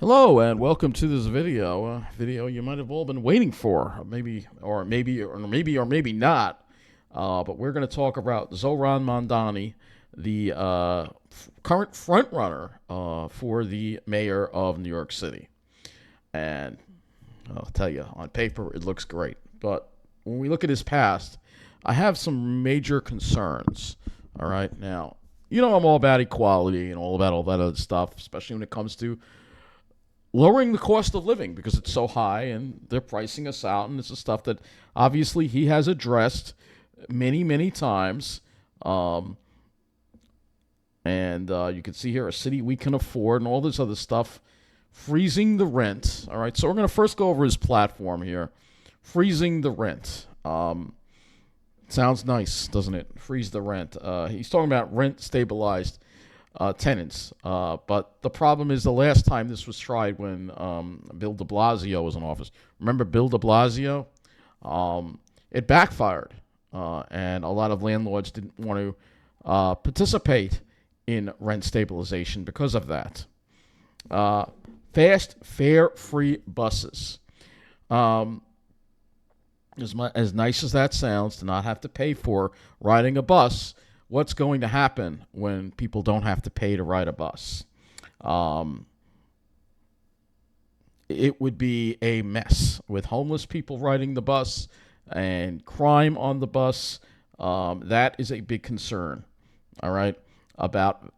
Hello and welcome to this video. Video you might have all been waiting for, maybe not. But we're going to talk about Zohran Mandani, the current frontrunner for the mayor of New York City. And I'll tell you, on paper it looks great, but when we look at his past, I have some major concerns. All right, now I'm all about equality and all about all that other stuff, especially when it comes to lowering the cost of living because it's so high and they're pricing us out. And it's the stuff that obviously he has addressed many, many times. And you can see here a city we can afford and all this other stuff. Freezing the rent. All right. So we're going to first go over his platform here. Freezing the rent. Sounds nice, doesn't it? Freeze the rent. He's talking about rent stabilized tenants. But the problem is the last time this was tried when Bill de Blasio was in office. Remember Bill de Blasio? It backfired. And a lot of landlords didn't want to participate in rent stabilization because of that. Fast, fare-free buses. As nice as that sounds, to not have to pay for riding a bus, what's going to happen when people don't have to pay to ride a bus? It would be a mess with homeless people riding the bus and crime on the bus. That is a big concern, all right, about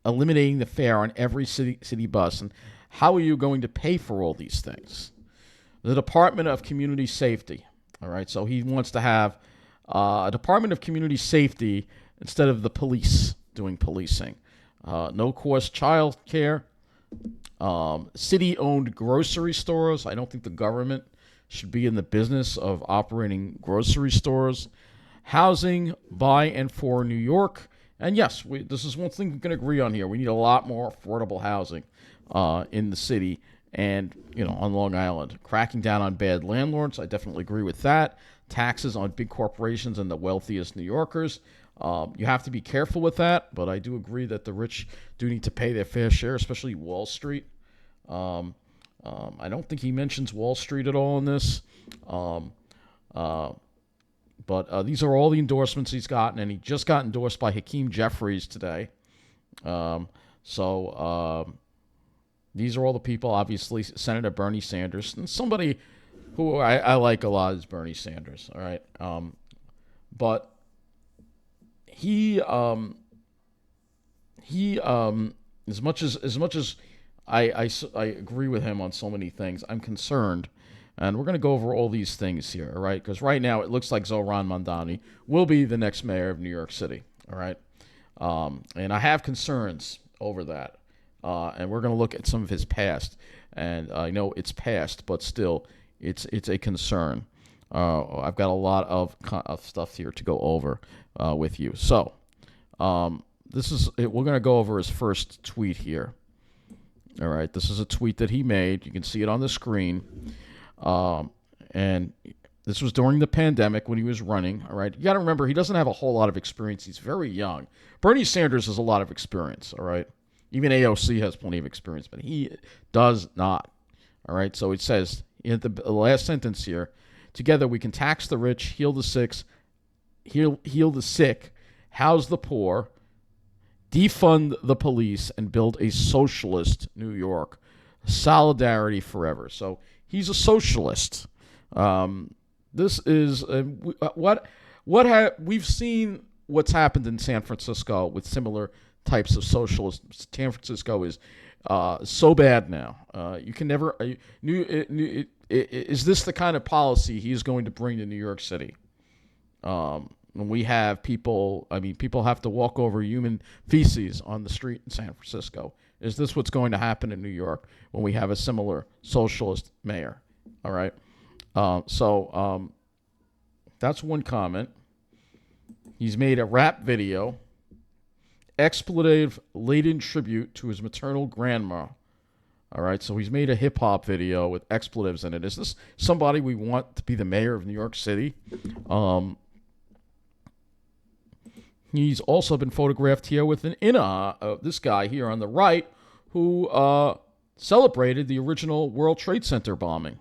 eliminating the fare on every city bus. And how are you going to pay for all these things? The Department of Community Safety, all right, so he wants to have a Department of Community Safety instead of the police doing policing. No cost child care. City-owned grocery stores. I don't think the government should be in the business of operating grocery stores. Housing by and for New York. And yes, this is one thing we can agree on here. We need a lot more affordable housing in the city and, on Long Island. Cracking down on bad landlords. I definitely agree with that. Taxes on big corporations and the wealthiest New Yorkers. You have to be careful with that, but I do agree that the rich do need to pay their fair share, especially Wall Street. I don't think he mentions Wall Street at all in this. But these are all the endorsements he's gotten, and he just got endorsed by Hakeem Jeffries today. These are all the people, obviously, Senator Bernie Sanders, and somebody who I like a lot is Bernie Sanders, all right? But he as much as I agree with him on so many things, I'm concerned, and we're going to go over all these things here, all right? Because right now it looks like Zohran Mandani will be the next mayor of New York City, all right? And I have concerns over that, and we're going to look at some of his past, and I know it's past, but still, it's a concern. I've got a lot of stuff here to go over with you. So, this is it. We're going to go over his first tweet here. All right, this is a tweet that he made. You can see it on the screen. And this was during the pandemic when he was running. All right, you got to remember he doesn't have a whole lot of experience. He's very young. Bernie Sanders has a lot of experience. All right, even AOC has plenty of experience, but he does not. All right, so it says in the last sentence here. Together we can tax the rich, heal the sick, house the poor, defund the police, and build a socialist New York. Solidarity forever. So he's a socialist. This is we've seen what's happened in San Francisco with similar types of socialists. San Francisco is so bad now. You can never. Is this the kind of policy he's going to bring to New York City? When we have people have to walk over human feces on the street in San Francisco. Is this what's going to happen in New York when we have a similar socialist mayor? All right. So that's one comment. He's made a rap video, expletive-laden tribute to his maternal grandma. All right, so he's made a hip-hop video with expletives in it. Is this somebody we want to be the mayor of New York City? He's also been photographed here with this guy here on the right who celebrated the original World Trade Center bombing.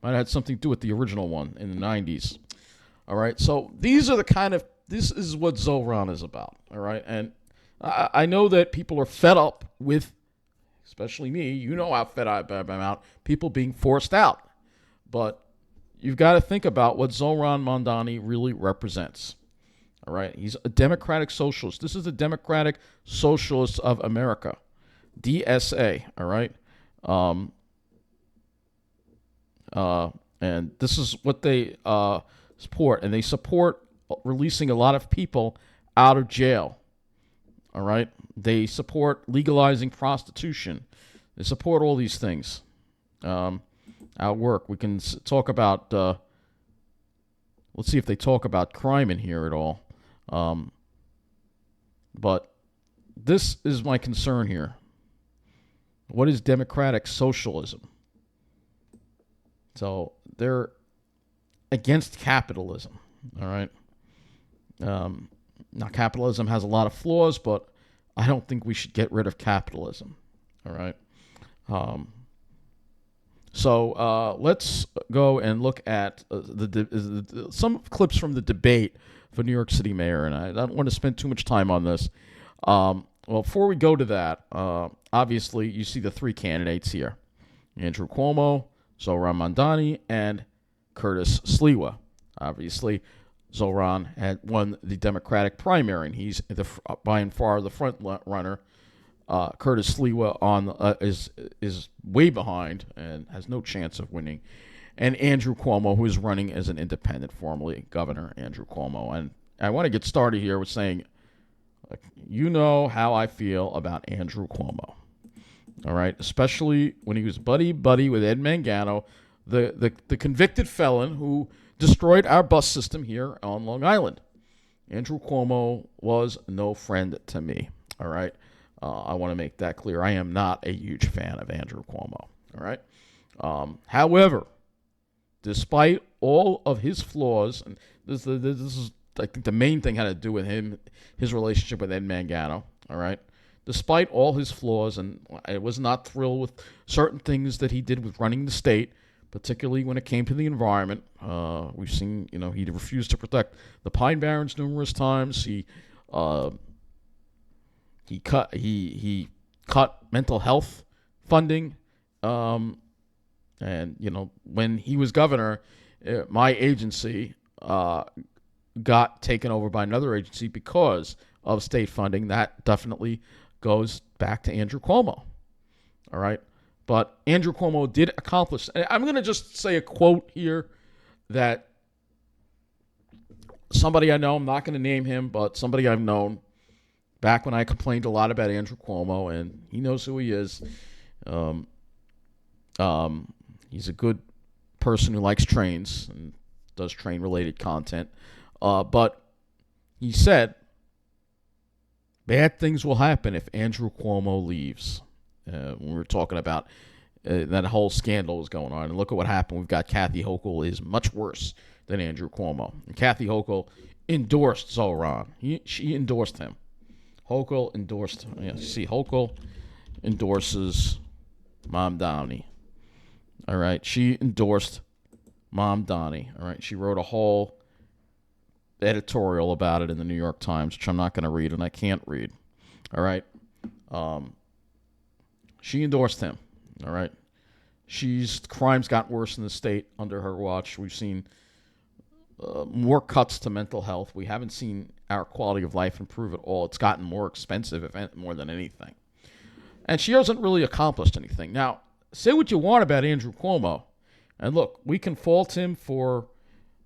Might have had something to do with the original one in the 90s. All right, so this is what Zohran is about. All right, and I know that people are fed up with, especially me, you know how fed up I'm out, people being forced out. But you've got to think about what Zohran Mandani really represents. All right, he's a Democratic Socialist. This is the Democratic Socialists of America, DSA. All right, and this is what they support, and they support releasing a lot of people out of jail. All right, they support legalizing prostitution. They support all these things. At work, we can talk about. Let's see if they talk about crime in here at all. But this is my concern here. What is democratic socialism? So they're against capitalism. All right. Now, capitalism has a lot of flaws, but I don't think we should get rid of capitalism. All right. So let's go and look at some clips from the debate for New York City mayor, and I don't want to spend too much time on this. Well, before we go to that, obviously you see the three candidates here: Andrew Cuomo, Zohran Mandani, and Curtis Sliwa. Obviously, Zohran had won the Democratic primary, and he's by and far the front runner. Curtis Sliwa is way behind and has no chance of winning. And Andrew Cuomo, who is running as an independent, formerly Governor Andrew Cuomo. And I want to get started here with saying, you know how I feel about Andrew Cuomo. All right, especially when he was buddy with Ed Mangano, the convicted felon who destroyed our bus system here on Long Island. Andrew Cuomo was no friend to me. All right. I want to make that clear. I am not a huge fan of Andrew Cuomo. All right. However, despite all of his flaws, and this is, I think, the main thing had to do with his relationship with Ed Mangano. All right. Despite all his flaws, and I was not thrilled with certain things that he did with running the state, particularly when it came to the environment. We've seen, he refused to protect the Pine Barrens numerous times. He cut mental health funding, and when he was governor, my agency got taken over by another agency because of state funding. That definitely goes back to Andrew Cuomo. All right, but Andrew Cuomo did accomplish. I'm going to just say a quote here that somebody I know, I'm not going to name him, but somebody I've known back when I complained a lot about Andrew Cuomo, and he knows who he is. He's a good person who likes trains and does train-related content. But he said, bad things will happen if Andrew Cuomo leaves. When we were talking about that whole scandal was going on. And look at what happened. We've got Kathy Hochul is much worse than Andrew Cuomo. And Kathy Hochul endorsed Zohran. She endorsed him. Hochul endorsed. See, Hochul endorses Mandani. All right, she endorsed Mandani. All right, she wrote a whole editorial about it in the New York Times, which I'm not going to read, and I can't read. All right, she endorsed him. All right, crimes got worse in the state under her watch. We've seen more cuts to mental health. We haven't seen our quality of life improve at all. It's gotten more expensive, more than anything. And she hasn't really accomplished anything. Now, say what you want about Andrew Cuomo. And look, we can fault him for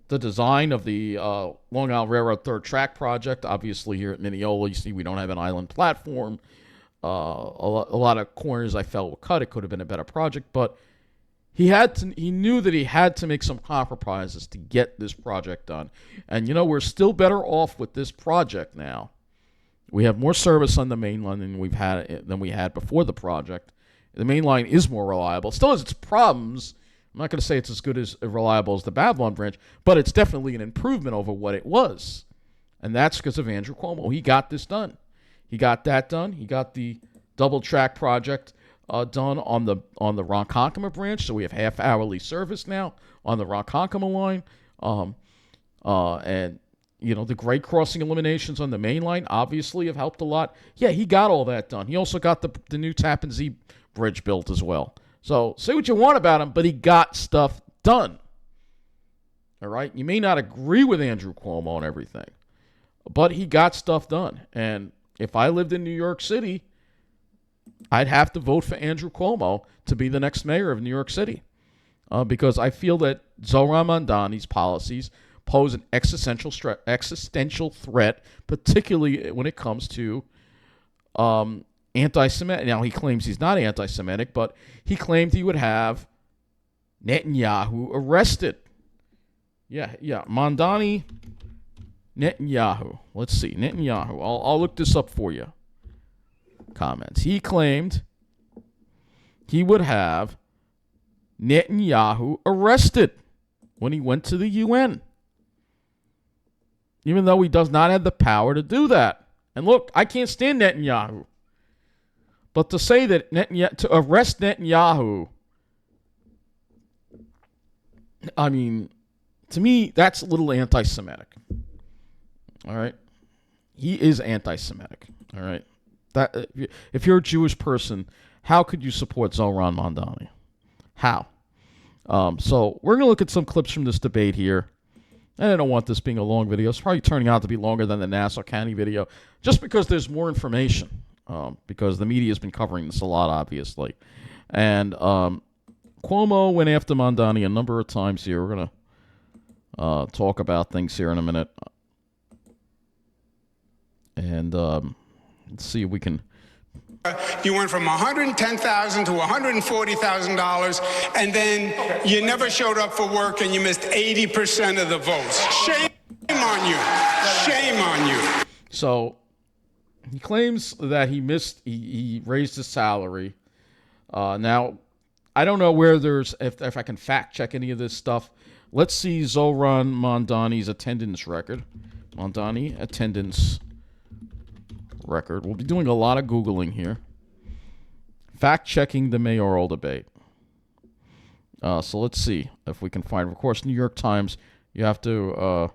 the design of the Long Island Railroad third track project. Obviously, here at Mineola, you see we don't have an island platform. A lot of corners I felt were cut. It could have been a better project, but he knew that he had to make some compromises to get this project done. And, we're still better off with this project now. We have more service on the main line than we had before the project. The main line is more reliable. It still has its problems. I'm not going to say it's as good as reliable as the Babylon branch, but it's definitely an improvement over what it was. And that's because of Andrew Cuomo. He got this done. He got that done. He got the double track project done on the Ronkonkoma branch, so we have half-hourly service now on the Ronkonkoma line. And the grade crossing eliminations on the main line obviously have helped a lot. Yeah, he got all that done. He also got the new Tappan Zee bridge built as well. So say what you want about him, but he got stuff done. All right? You may not agree with Andrew Cuomo on everything, but he got stuff done. And if I lived in New York City, I'd have to vote for Andrew Cuomo to be the next mayor of New York City, because I feel that Zohran Mandani's policies pose an existential threat, particularly when it comes to anti-Semitic. Now, he claims he's not anti-Semitic, but he claimed he would have Netanyahu arrested. Yeah, Mandani, Netanyahu. Let's see, Netanyahu. I'll look this up for you. Comments. He claimed he would have Netanyahu arrested when he went to the UN, even though he does not have the power to do that. And look, I can't stand Netanyahu, but to say that to arrest Netanyahu, I mean, to me, that's a little anti-Semitic. All right, he is anti-Semitic. All right. That if you're a Jewish person, how could you support Zohran Mandani? How? So we're going to look at some clips from this debate here. And I don't want this being a long video. It's probably turning out to be longer than the Nassau County video, just because there's more information, because the media has been covering this a lot, obviously. And Cuomo went after Mandani a number of times here. We're going to talk about things here in a minute. And let's see if we can. You went from $110,000 to $140,000, and then you never showed up for work, and you missed 80% of the votes. Shame on you! Shame on you! So he claims that he raised his salary. Now, I don't know where if I can fact check any of this stuff. Let's see Zohran Mandani's attendance record. Mandani attendance record. We'll be doing a lot of Googling here. Fact-checking the mayoral debate. So let's see if we can find. Of course, New York Times, you have to...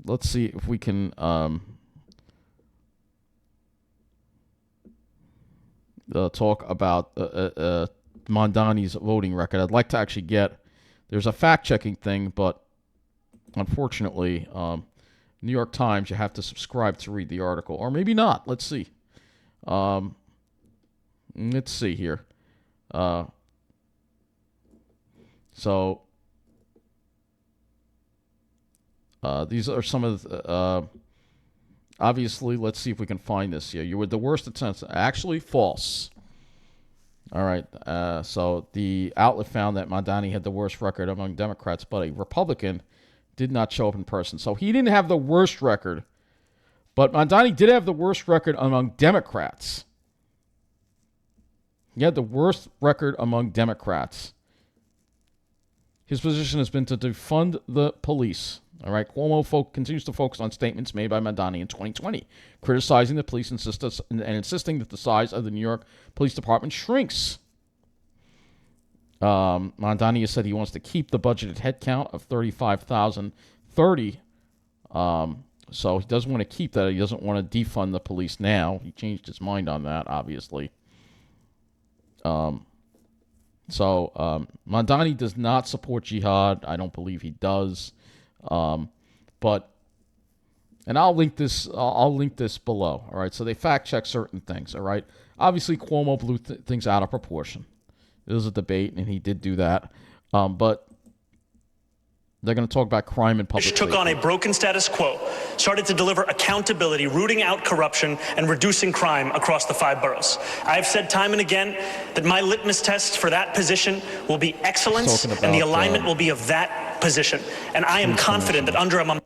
let's see if we can... talk about Mandani's voting record. I'd like to actually get... There's a fact-checking thing, but unfortunately... New York Times, you have to subscribe to read the article. Or maybe not. Let's see. Let's see here. So, these are some of the... obviously, let's see if we can find this here. You were the worst attempts. Actually, false. All right. So, the outlet found that Mandani had the worst record among Democrats, but a Republican did not show up in person. So he didn't have the worst record, but Mandani did have the worst record among Democrats. He had the worst record among Democrats. His position has been to defund the police. All right, Cuomo continues to focus on statements made by Mandani in 2020, criticizing the police and insisting that the size of the New York Police Department shrinks. Mandani has said he wants to keep the budgeted headcount of 35,030. So he doesn't want to keep that. He doesn't want to defund the police now. He changed his mind on that, obviously. Mandani does not support jihad. I don't believe he does. But I'll link this. I'll link this below. All right. So they fact check certain things. All right. Obviously, Cuomo blew things out of proportion. It was a debate, and he did do that. But they're going to talk about crime and public safety. Took on a broken status quo, started to deliver accountability, rooting out corruption, and reducing crime across the 5 boroughs. I've said time and again that my litmus test for that position will be excellence, and the alignment will be of that position. And I am confident that under a...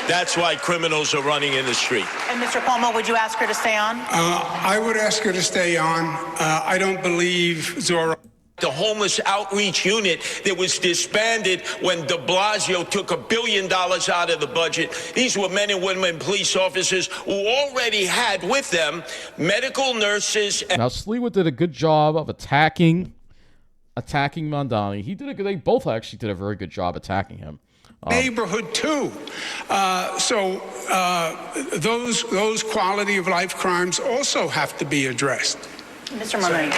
That's why criminals are running in the street. And Mr. Cuomo, would you ask her to stay on? I would ask her to stay on. I don't believe Zohran the homeless outreach unit that was disbanded when de Blasio took $1 billion out of the budget. These were men and women police officers who already had with them medical nurses. Now, Sliwa did a good job of attacking Mandani. They both actually did a very good job attacking him. Neighborhood too. Those quality of life crimes also have to be addressed. Mr. Mandani.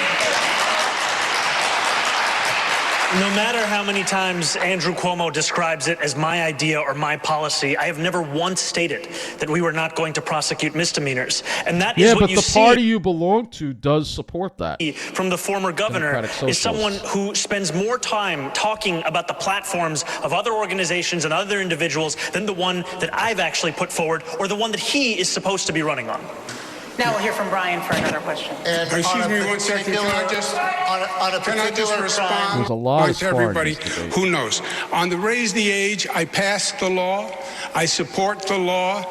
No matter how many times Andrew Cuomo describes it as my idea or my policy, I have never once stated that we were not going to prosecute misdemeanors. And that is what you see. Yeah, but the party you belong to does support that. From the former governor is someone who spends more time talking about the platforms of other organizations and other individuals than the one that I've actually put forward or the one that he is supposed to be running on. Now we'll hear from Brian for another question. And excuse me 1 second. Can I just respond? There's a lot of to everybody who knows. On the raise the age, I passed the law. I support the law.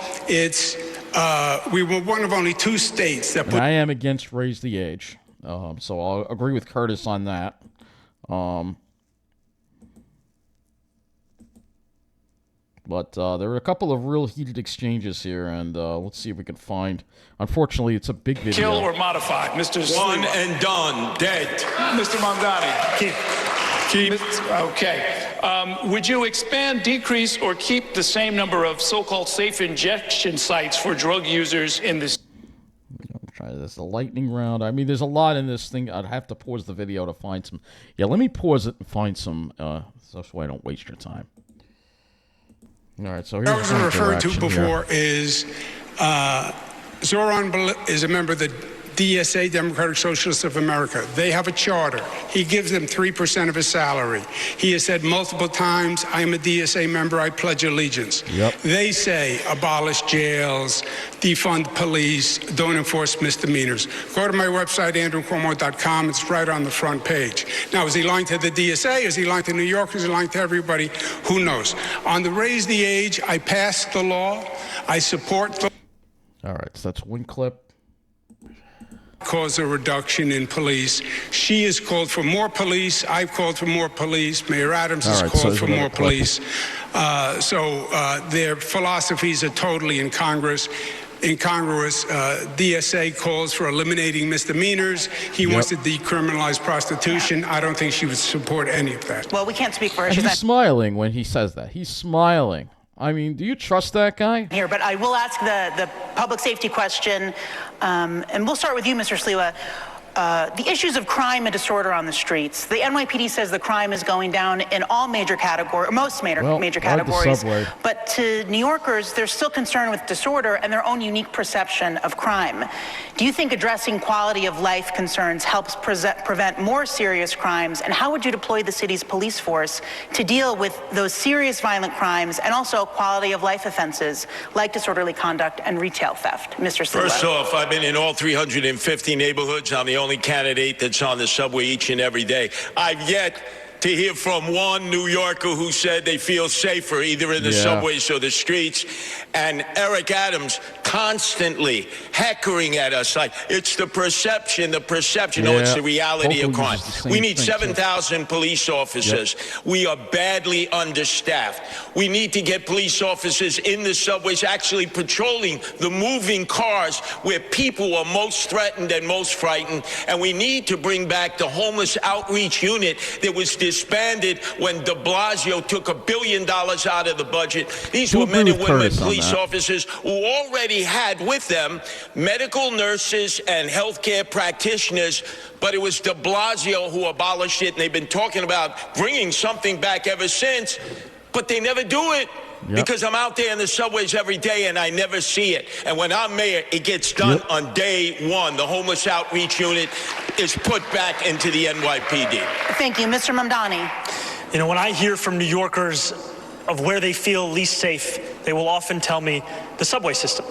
We were one of only 2 states that put. And I am against raise the age, so I'll agree with Curtis on that. But there were a couple of real heated exchanges here, and let's see if we can find. Unfortunately, it's a big video. Kill or modify, Mr. Sliwa. One and done, dead. Mr. Mandani. Keep. Okay. Would you expand, decrease, or keep the same number of so-called safe injection sites for drug users in this? Try this, the lightning round. I mean, there's a lot in this thing. I'd have to pause the video to find some. Yeah, let me pause it and find some, so I don't waste your time. All right, so here's I was referred to before is Zohran is a member of the DSA, Democratic Socialist of America. They have a charter. He gives them 3% of his salary. He has said multiple times, I am a DSA member, I pledge allegiance. Yep. They say abolish jails, defund police, don't enforce misdemeanors. Go to my website, andrewcuomo.com. It's right on the front page. Now, is he lying to the DSA? Is he lying to New Yorkers? Is he lying to everybody? Who knows? On the raise the age, I passed the law. I support the... All right, so that's one clip. Cause a reduction in police. She has called for more police. I've called for more police. Mayor Adams has called for more police. Their philosophies are totally incongruous. DSA calls for eliminating misdemeanors. He wants to decriminalize prostitution. I don't think she would support any of that. Well, we can't speak for her. And he's smiling when he says that. He's smiling. I mean, do you trust that guy? Here, but I will ask the public safety question, and we'll start with you, Mr. Sliwa. The issues of crime and disorder on the streets. The NYPD says the crime is going down in all major categories, most major categories. But to New Yorkers, they're still concerned with disorder and their own unique perception of crime. Do you think addressing quality of life concerns helps prevent more serious crimes? And how would you deploy the city's police force to deal with those serious violent crimes and also quality of life offenses like disorderly conduct and retail theft? Mr. Sliwa. First off, I've been in all 350 neighborhoods. I'm the only candidate that's on the subway each and every day. I've yet to hear from one New Yorker who said they feel safer either in the subways or the streets. And Eric Adams constantly heckling at us like it's the perception. No, it's the reality of crime. We need 7,000 police officers. We are badly understaffed. We need to get police officers in the subways actually patrolling the moving cars where people are most threatened and most frightened. And we need to bring back the homeless outreach unit that was disbanded when de Blasio took $1 billion out of the budget. These were men and women police officers who already had with them medical nurses and healthcare practitioners, but it was de Blasio who abolished it, and they've been talking about bringing something back ever since, but they never do it. Because I'm out there in the subways every day and I never see it. And when I'm mayor, it gets done on day one. The homeless outreach unit is put back into the NYPD. Thank you. Mr. Mandani. You know, when I hear from New Yorkers of where they feel least safe, they will often tell me the subway system.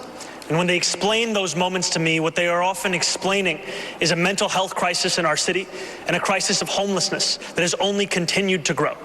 And when they explain those moments to me, what they are often explaining is a mental health crisis in our city and a crisis of homelessness that has only continued to grow.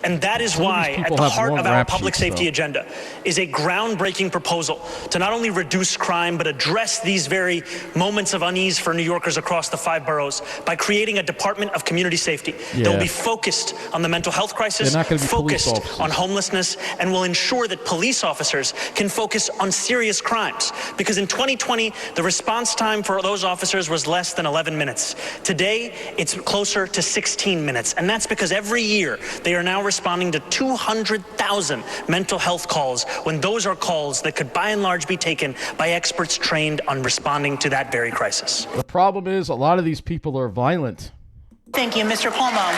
And that is why at the heart of our public safety agenda is a groundbreaking proposal to not only reduce crime, but address these very moments of unease for New Yorkers across the 5 boroughs by creating a Department of Community Safety that will be focused on the mental health crisis, focused on homelessness, and will ensure that police officers can focus on serious crimes. Because in 2020, the response time for those officers was less than 11 minutes. Today, it's closer to 16 minutes. And that's because every year they are now responding to 200,000 mental health calls, when those are calls that could by and large be taken by experts trained on responding to that very crisis. The problem is a lot of these people are violent. Thank you, Mr. Cuomo.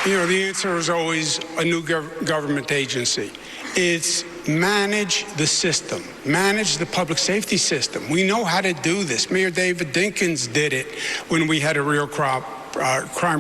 The answer is always a new government agency. It's manage the system, manage the public safety system. We know how to do this. Mayor David Dinkins did it when we had a real crime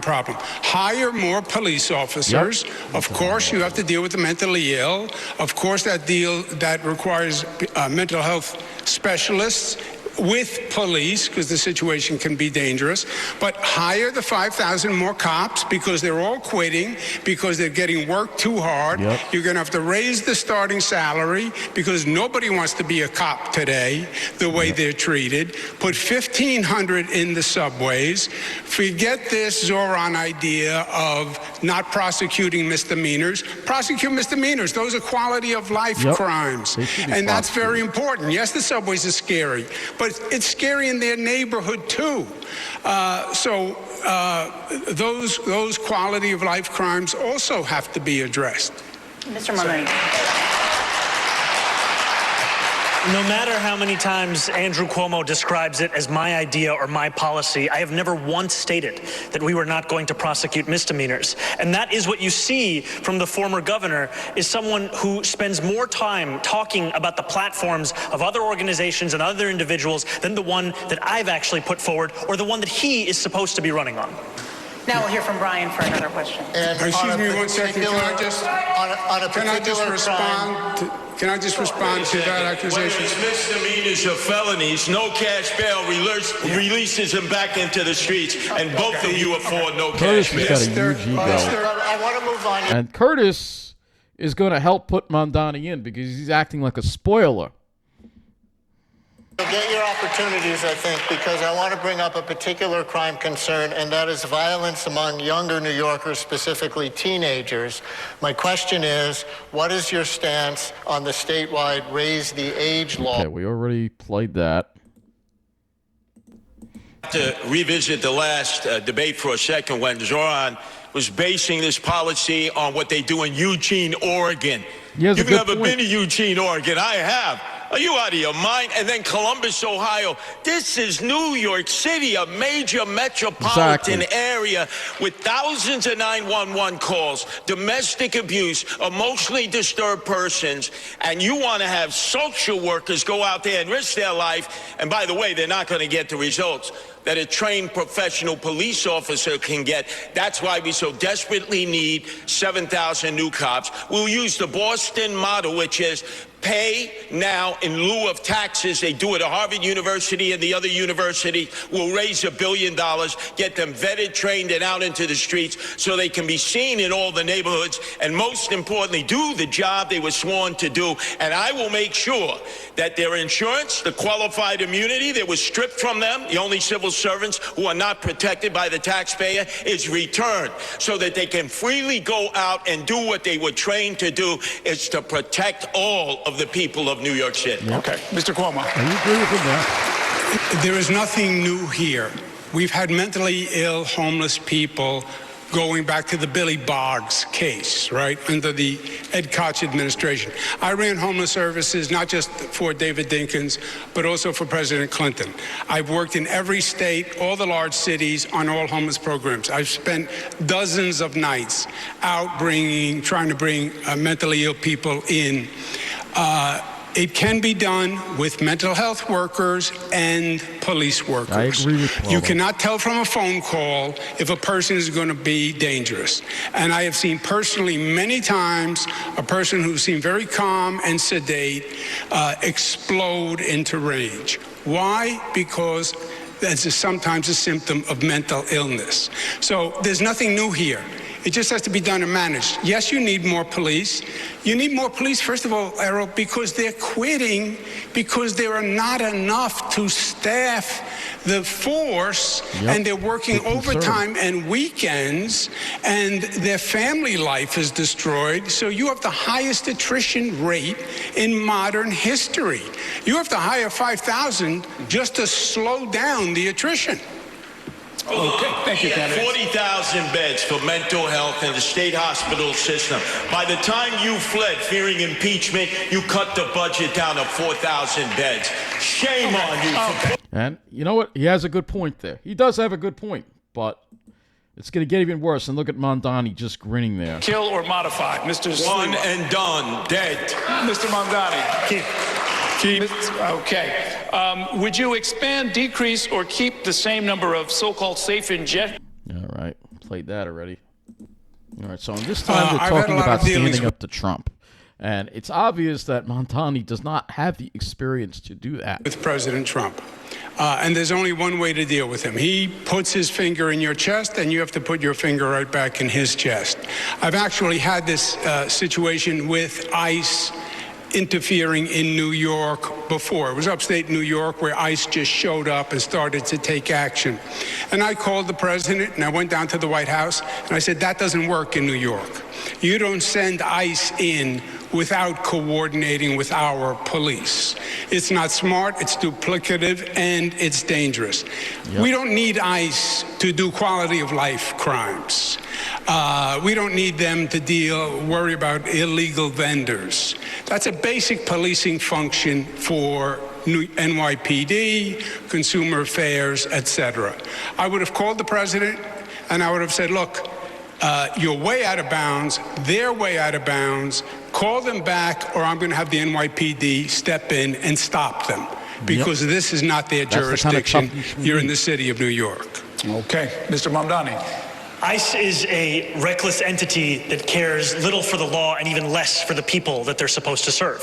problem. Hire more police officers. Yep. Of course, you have to deal with the mentally ill. Of course, that requires mental health specialists with police, because the situation can be dangerous. But hire the 5,000 more cops, because they're all quitting, because they're getting worked too hard. Yep. You're going to have to raise the starting salary, because nobody wants to be a cop today the way they're treated. Put 1,500 in the subways. Forget this Zohran idea of not prosecuting misdemeanors. Prosecute misdemeanors. Those are quality of life crimes. And that's very important. Yes, the subways are scary, but it's scary in their neighborhood too. Those quality of life crimes also have to be addressed. Mr. Mandani. No matter how many times Andrew Cuomo describes it as my idea or my policy, I have never once stated that we were not going to prosecute misdemeanors. And that is what you see from the former governor, is someone who spends more time talking about the platforms of other organizations and other individuals than the one that I've actually put forward, or the one that he is supposed to be running on. Now we'll hear from Brian for another question. Excuse me 1 second. Can I just respond to that accusation? Whether it's misdemeanors or felonies, no cash bail releases him back into the streets, and both of you afford no cash bail. Curtis has got a huge ego. I want to move on. And Curtis is going to help put Mandani in, because he's acting like a spoiler. You'll get your opportunities, I think, because I want to bring up a particular crime concern, and that is violence among younger New Yorkers, specifically teenagers. My question is, what is your stance on the statewide raise the age law? Okay, we already played that. To revisit the last debate for a second, when Zohran was basing this policy on what they do in Eugene, Oregon. You've never been to Eugene, Oregon. I have. Are you out of your mind? And then Columbus, Ohio. This is New York City, a major metropolitan area with thousands of 911 calls, domestic abuse, emotionally disturbed persons, and you want to have social workers go out there and risk their life. And by the way, they're not going to get the results that a trained professional police officer can get. That's why we so desperately need 7,000 new cops. We'll use the Boston model, which is pay now in lieu of taxes. They do it at Harvard University and the other university. We'll raise $1 billion, get them vetted, trained, and out into the streets so they can be seen in all the neighborhoods, and most importantly, do the job they were sworn to do. And I will make sure that their insurance, the qualified immunity that was stripped from them, the only civil servants who are not protected by the taxpayer, is returned so that they can freely go out and do what they were trained to do, is to protect all of the people of New York City. Okay, Mr. Cuomo. You agree with him now? There is nothing new here. We've had mentally ill, homeless people going back to the Billy Boggs case, right, under the Ed Koch administration. I ran homeless services not just for David Dinkins, but also for President Clinton. I've worked in every state, all the large cities, on all homeless programs. I've spent dozens of nights out trying to bring mentally ill people in. It can be done with mental health workers and police workers. I agree with Cuomo. You cannot tell from a phone call if a person is going to be dangerous. And I have seen personally many times a person who seemed very calm and sedate explode into rage. Why? Because that's sometimes a symptom of mental illness. So there's nothing new here. It just has to be done and managed. Yes, you need more police. You need more police, first of all, Errol, because they're quitting because there are not enough to staff the force, and they're working overtime and weekends, and their family life is destroyed. So you have the highest attrition rate in modern history. You have to hire 5,000 just to slow down the attrition. Okay, thank you, candidate. 40,000 beds for mental health in the state hospital system. By the time you fled fearing impeachment, you cut the budget down to 4,000 beds. Shame on you. And you know what? He has a good point there. He does have a good point, but it's going to get even worse. And look at Mandani just grinning there. Kill or modify, Mr. Sliwa. One and done, dead. Mr. Mandani. Keep. Okay. Would you expand, decrease, or keep the same number of so-called safe injections? All right. Played that already. All right. So this time we're talking about standing up to Trump. And it's obvious that Mandani does not have the experience to do that. With President Trump. And there's only one way to deal with him. He puts his finger in your chest, and you have to put your finger right back in his chest. I've actually had this situation with ICE interfering in New York before. It was upstate New York where ICE just showed up and started to take action. And I called the president, and I went down to the White House, and I said, that doesn't work in New York. You don't send ICE in without coordinating with our police. It's not smart, it's duplicative, and it's dangerous. We don't need ICE to do quality of life crimes. We don't need them to worry about illegal vendors. That's a basic policing function for NYPD, consumer affairs, etc. I would have called the president, and I would have said, look, you're way out of bounds, they're way out of bounds, call them back, or I'm going to have the NYPD step in and stop them, because this is not their jurisdiction. You're in the city of New York. Okay. Mr. Mandani. ICE is a reckless entity that cares little for the law and even less for the people that they're supposed to serve.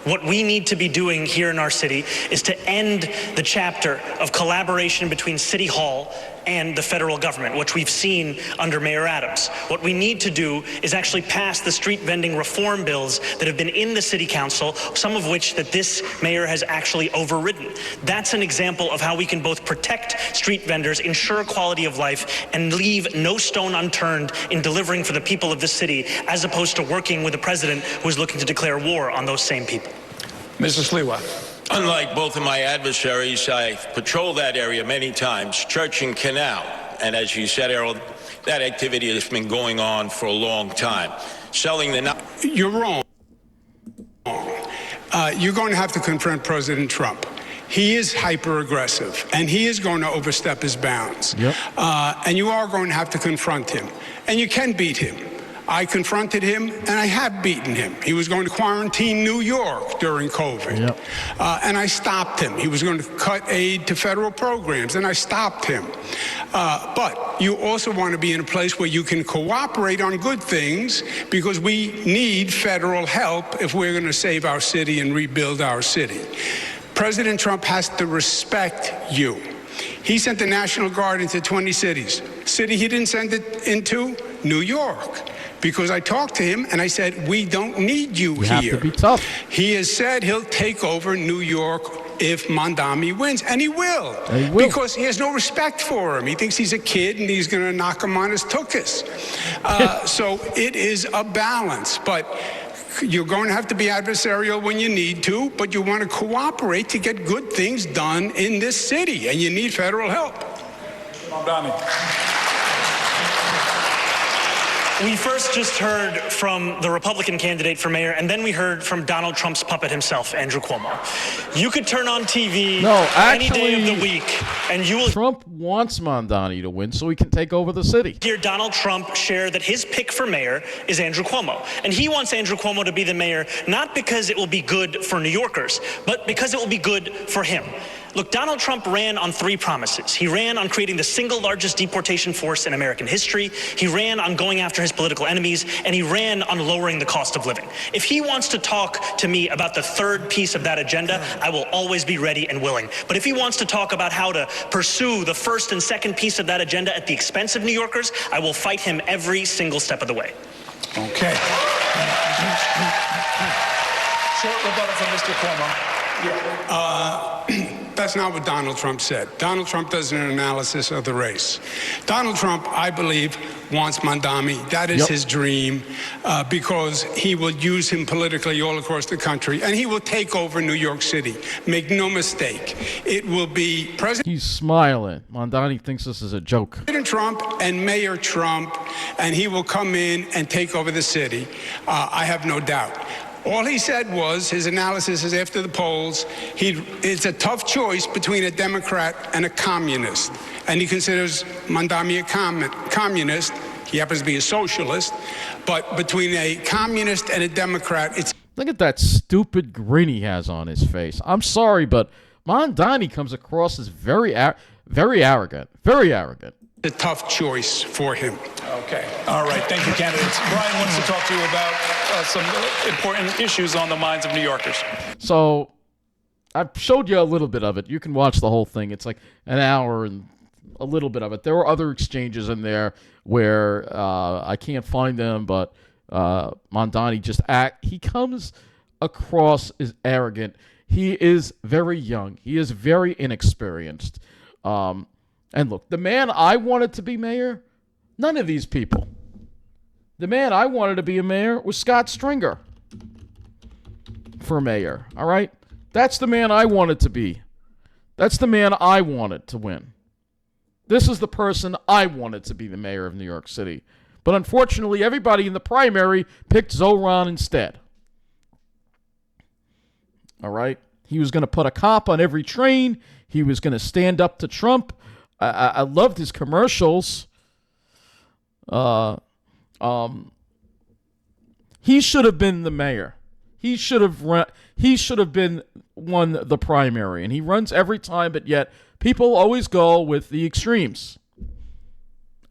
What we need to be doing here in our city is to end the chapter of collaboration between City Hall and the federal government, which we've seen under Mayor Adams. What we need to do is actually pass the street vending reform bills that have been in the city council, some of which that this mayor has actually overridden. That's an example of how we can both protect street vendors, ensure quality of life, and leave no stone unturned in delivering for the people of this city, as opposed to working with a president who is looking to declare war on those same people. Mr. Sliwa. Unlike both of my adversaries, I've patrolled that area many times, Church and Canal. And as you said, Errol, that activity has been going on for a long time. Selling the... You're wrong. You're going to have to confront President Trump. He is hyper-aggressive, and he is going to overstep his bounds. And you are going to have to confront him. And you can beat him. I confronted him, and I have beaten him. He was going to quarantine New York during COVID, and I stopped him. He was going to cut aid to federal programs, and I stopped him. But you also want to be in a place where you can cooperate on good things, because we need federal help if we're going to save our city and rebuild our city. President Trump has to respect you. He sent the National Guard into 20 cities. City he didn't send it into? New York. Because I talked to him and I said, we don't need you here. You have to be tough. He has said he'll take over New York if Mandani wins, and he will. And he will. Because he has no respect for him. He thinks he's a kid and he's going to knock him on his tuchus. So it is a balance, but you're going to have to be adversarial when you need to, but you want to cooperate to get good things done in this city, and you need federal help. Mandani. We first just heard from the Republican candidate for mayor, and then we heard from Donald Trump's puppet himself, Andrew Cuomo. You could turn on TV any day of the week, and you will... Trump wants Mandani to win so he can take over the city. Hear Donald Trump share that his pick for mayor is Andrew Cuomo. And he wants Andrew Cuomo to be the mayor, not because it will be good for New Yorkers, but because it will be good for him. Look, Donald Trump ran on 3 promises. He ran on creating the single largest deportation force in American history. He ran on going after his political enemies, and he ran on lowering the cost of living. If he wants to talk to me about the 3rd piece of that agenda, I will always be ready and willing. But if he wants to talk about how to pursue the 1st and 2nd piece of that agenda at the expense of New Yorkers, I will fight him every single step of the way. Okay. Short rebuttal from Mr. Cuomo. That's not what Donald Trump said. Donald Trump does an analysis of the race. Donald Trump, I believe, wants Mandani. That is his dream, because he will use him politically all across the country, and he will take over New York City. Make no mistake. It will be President He's smiling. Mandani thinks this is a joke. Trump and Mayor Trump, and he will come in and take over the city. I have no doubt. All he said was, his analysis is after the polls, it's a tough choice between a Democrat and a communist. And he considers Mandani a communist. He happens to be a socialist. But between a communist and a Democrat, it's... Look at that stupid grin he has on his face. I'm sorry, but Mandani comes across as very arrogant. Very arrogant. a tough choice for him. Okay. All right. Thank you, candidates. Brian wants to talk to you about some important issues on the minds of New Yorkers. So I've showed you a little bit of it. You can watch the whole thing. It's like an hour and a little bit of it. There were other exchanges in there where I can't find them, but Mandani he comes across as arrogant. He is very young. He is very inexperienced. And look, the man I wanted to be mayor, none of these people. The man I wanted to be a mayor was Scott Stringer for mayor, all right? That's the man I wanted to be. That's the man I wanted to win. This is the person I wanted to be the mayor of New York City. But unfortunately, everybody in the primary picked Zohran instead. All right? He was going to put a cop on every train. He was going to stand up to Trump. I loved his commercials. He should have been the mayor. He should have won the primary, and he runs every time, but yet people always go with the extremes.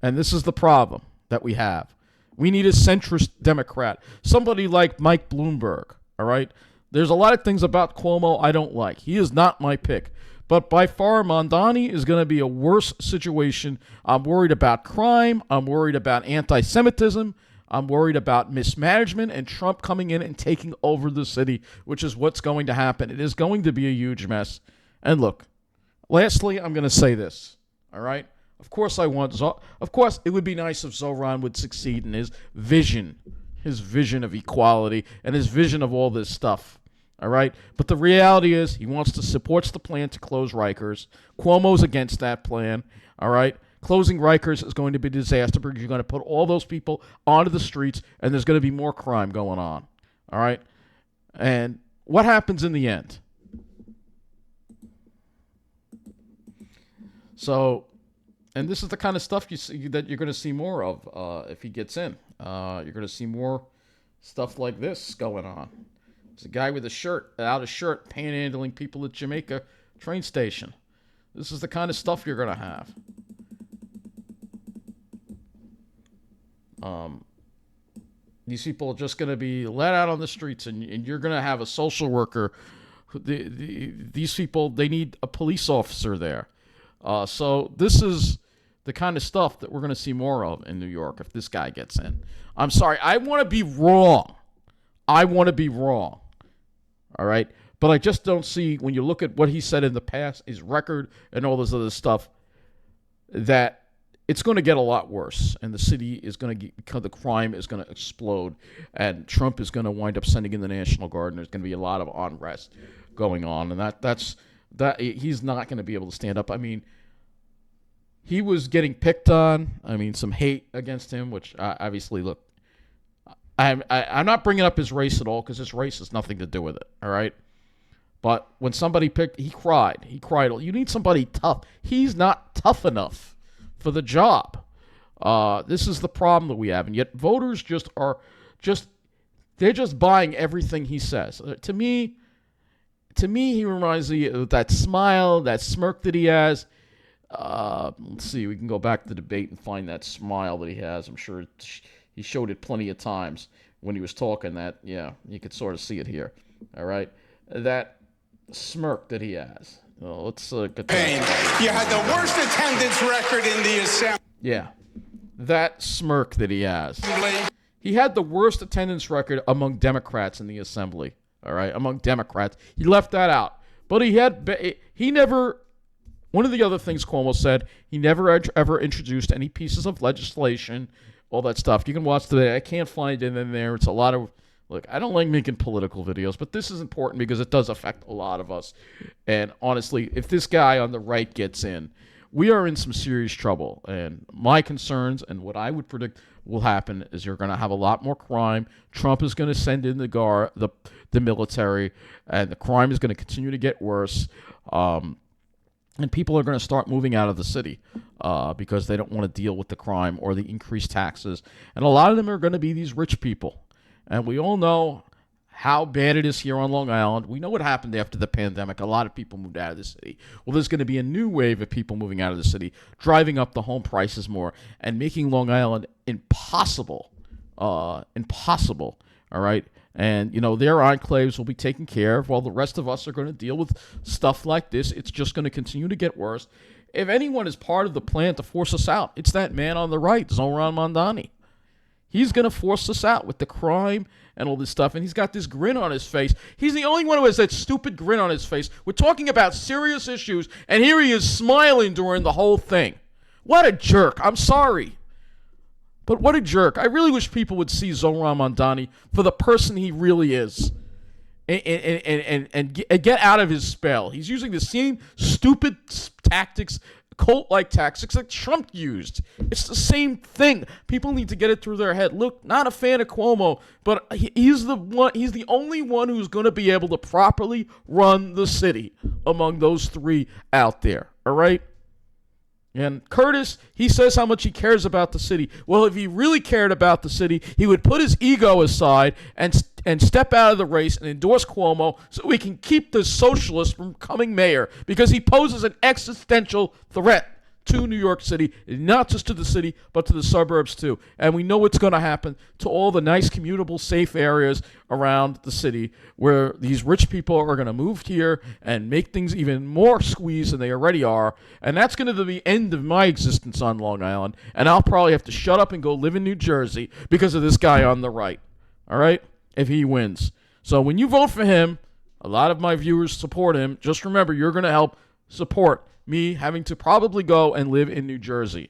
And this is the problem that we have. We need a centrist Democrat, somebody like Mike Bloomberg, all right? There's a lot of things about Cuomo I don't like. He is not my pick. But by far, Mandani is going to be a worse situation. I'm worried about crime. I'm worried about anti-Semitism. I'm worried about mismanagement and Trump coming in and taking over the city, which is what's going to happen. It is going to be a huge mess. And look, lastly, I'm going to say this, all right? Of course, of course, it would be nice if Zohran would succeed in his vision of equality and his vision of all this stuff. All right, but the reality is he supports the plan to close Rikers. Cuomo's against that plan. All right, closing Rikers is going to be a disaster because you're going to put all those people onto the streets, and there's going to be more crime going on. All right, and what happens in the end? So, and this is the kind of stuff that you're going to see more of if he gets in. You're going to see more stuff like this going on. There's a guy with a shirt, panhandling people at Jamaica train station. This is the kind of stuff you're going to have. These people are just going to be let out on the streets, and you're going to have a social worker. These people, they need a police officer there. So this is the kind of stuff that we're going to see more of in New York if this guy gets in. I'm sorry. I want to be wrong. All right? But I just don't see, when you look at what he said in the past, his record and all this other stuff, that it's going to get a lot worse. And the city is going to because the crime is going to explode. And Trump is going to wind up sending in the National Guard. And there's going to be a lot of unrest going on. And that's he's not going to be able to stand up. I mean, he was getting picked on. I mean, some hate against him, which obviously, look, I'm not bringing up his race at all because his race has nothing to do with it, all right? But when somebody picked, he cried. You need somebody tough. He's not tough enough for the job. This is the problem that we have. And yet voters they're just buying everything he says. To me, to me, he reminds me of that smile, that smirk that he has. Let's see, we can go back to the debate and find that smile that he has. I'm sure he showed it plenty of times when he was talking. That, yeah, you could sort of see it here. All right, that smirk that he has. Well, let's get that. You had the worst attendance record in the assembly. Yeah, that smirk that he has. He had the worst attendance record among Democrats in the assembly. All right, among Democrats. He left that out. But he never, one of the other things Cuomo said, he never ever introduced any pieces of legislation, all that stuff. You can watch today. I can't find it in there. It's a lot of, look, I don't like making political videos, but this is important because it does affect a lot of us. And honestly, if this guy on the right gets in, we are in some serious trouble. And my concerns and what I would predict will happen is you're going to have a lot more crime. Trump is going to send in the military, and the crime is going to continue to get worse. And people are going to start moving out of the city because they don't want to deal with the crime or the increased taxes. And a lot of them are going to be these rich people. And we all know how bad it is here on Long Island. We know what happened after the pandemic. A lot of people moved out of the city. Well, there's going to be a new wave of people moving out of the city, driving up the home prices more and making Long Island impossible. Impossible, all right? And, their enclaves will be taken care of while the rest of us are going to deal with stuff like this. It's just going to continue to get worse. If anyone is part of the plan to force us out, it's that man on the right, Zohran Mandani. He's going to force us out with the crime and all this stuff, and he's got this grin on his face. He's the only one who has that stupid grin on his face. We're talking about serious issues, and here he is smiling during the whole thing. What a jerk. I'm sorry. But what a jerk. I really wish people would see Zohran Mandani for the person he really is and get out of his spell. He's using the same stupid tactics, cult-like tactics that Trump used. It's the same thing. People need to get it through their head. Look, not a fan of Cuomo, but he's the only one who's going to be able to properly run the city among those three out there. All right? And Curtis, he says how much he cares about the city. Well, if he really cared about the city, he would put his ego aside and step out of the race and endorse Cuomo so we can keep the socialist from becoming mayor, because he poses an existential threat to New York City, not just to the city, but to the suburbs too. And we know what's going to happen to all the nice, commutable, safe areas around the city where these rich people are going to move here and make things even more squeezed than they already are. And that's going to be the end of my existence on Long Island. And I'll probably have to shut up and go live in New Jersey because of this guy on the right. All right? If he wins. So when you vote for him, a lot of my viewers support him. Just remember, you're going to help support me having to probably go and live in New Jersey.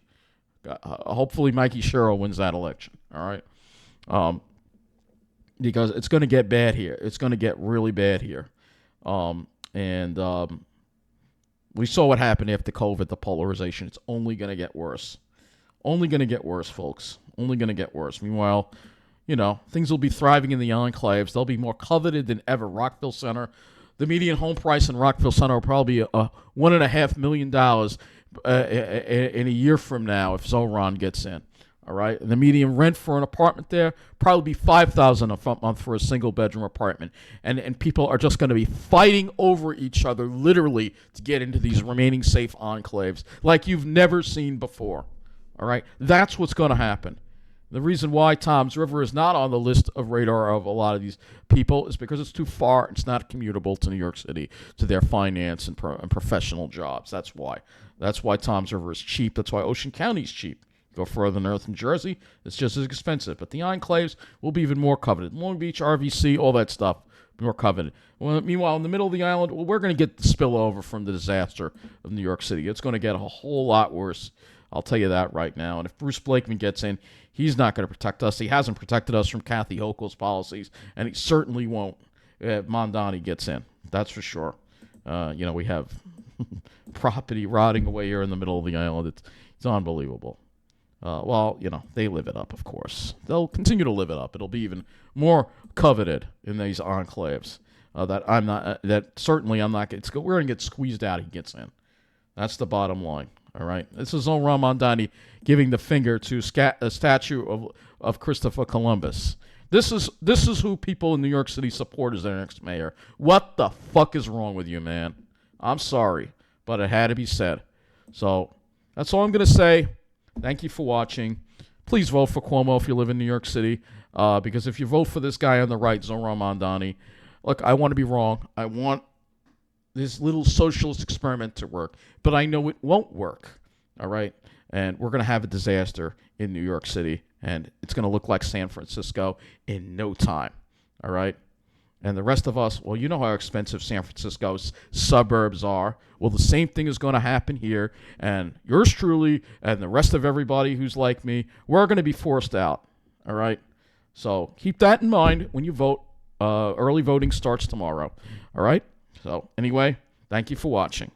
Hopefully Mikey Sherrill wins that election, all right? Because it's going to get bad here. It's going to get really bad here. We saw what happened after COVID, the polarization. It's only going to get worse. Only going to get worse, folks. Only going to get worse. Meanwhile, things will be thriving in the enclaves. They'll be more coveted than ever. Rockville Center, the median home price in Rockville Center will probably be $1.5 million in a year from now if Zohran gets in. All right, and the median rent for an apartment there probably be $5,000 a month for a single bedroom apartment, and people are just going to be fighting over each other literally to get into these remaining safe enclaves like you've never seen before. All right, that's what's going to happen. The reason why Toms River is not on the list of radar of a lot of these people is because it's too far. It's not commutable to New York City, to their finance and professional jobs. That's why. That's why Toms River is cheap. That's why Ocean County is cheap. Go further north in Jersey, it's just as expensive. But the enclaves will be even more coveted. Long Beach, RVC, all that stuff, more coveted. Well, meanwhile, in the middle of the island, we're going to get the spillover from the disaster of New York City. It's going to get a whole lot worse. I'll tell you that right now. And if Bruce Blakeman gets in, he's not going to protect us. He hasn't protected us from Kathy Hochul's policies, and he certainly won't if Mandani gets in. That's for sure. We have property rotting away here in the middle of the island. It's unbelievable. They live it up, of course. They'll continue to live it up. It'll be even more coveted in these enclaves. Certainly I'm not. We're going to get squeezed out. He gets in. That's the bottom line. All right. This is Zohran Mandani giving the finger to a statue of Christopher Columbus. This is who people in New York City support as their next mayor. What the fuck is wrong with you, man? I'm sorry, but it had to be said. So that's all I'm going to say. Thank you for watching. Please vote for Cuomo if you live in New York City, because if you vote for this guy on the right, Zohran Mandani, look, I want to be wrong. I want this little socialist experiment to work, but I know it won't work, all right? And we're going to have a disaster in New York City, and it's going to look like San Francisco in no time, all right? And the rest of us, well, you know how expensive San Francisco's suburbs are. Well, the same thing is going to happen here, and yours truly and the rest of everybody who's like me, we're going to be forced out, all right? So keep that in mind when you vote. Early voting starts tomorrow, all right? So anyway, thank you for watching.